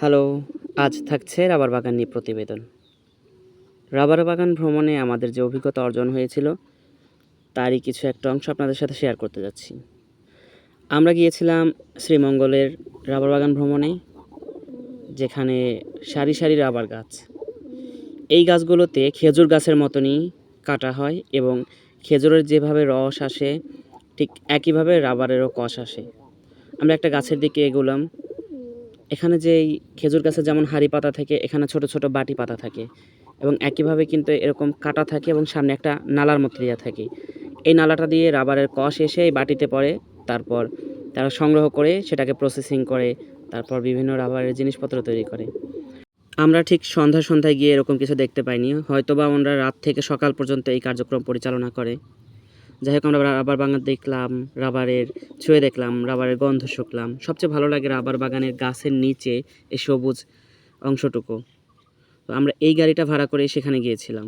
Hello, আজ থাকছে rubber বাগান নিয়ে প্রতিবেদন। রাবার বাগান ভ্রমণে আমাদের যে অভিজ্ঞতা অর্জন হয়েছিল, তারই কিছু একটা অংশ আপনাদের সাথে শেয়ার করতে যাচ্ছি। আমরা গিয়েছিলাম শ্রীমঙ্গলের রাবার বাগান ভ্রমণে, যেখানে সারি সারি রাবার গাছ। এই গাছগুলোতে খেজুর গাছের মতনই কাটা হয় এবং খেজুরের যেভাবে রস আসে, ঠিক একইভাবে রাবারেরও কষ আসে। আমরা একটা গাছের দিকে এগোলাম। এখানে যেই খেজুর গাছে যেমন হাঁড়ি পাতা থাকে, এখানে ছোট ছোট বাটি পাতা থাকে এবং একইভাবে কিন্তু এরকম কাটা থাকে এবং সামনে একটা নালার মতো দেওয়া থাকে। এই নালাটা দিয়ে রাবারের কষ এসে এই বাটিতে পড়ে। তারপর তারা সংগ্রহ করে সেটাকে প্রসেসিং করে, তারপর বিভিন্ন রাবারের জিনিসপত্র তৈরি করে। আমরা ঠিক সন্ধ্যায় গিয়ে এরকম কিছু দেখতে পাইনি, হয়তোবা ওনারা রাত থেকে সকাল পর্যন্ত এই কার্যক্রম পরিচালনা করে। যাই হোক, আমরা রাবার বাগান দেখলাম, রাবারের ছুঁয়ে দেখলাম, রাবারের গন্ধ শুকলাম। সবচেয়ে ভালো লাগে রাবার বাগানের গাছের নিচে এই সবুজ অংশটুকু। তো আমরা এই গাড়িটা ভাড়া করে সেখানে গিয়েছিলাম।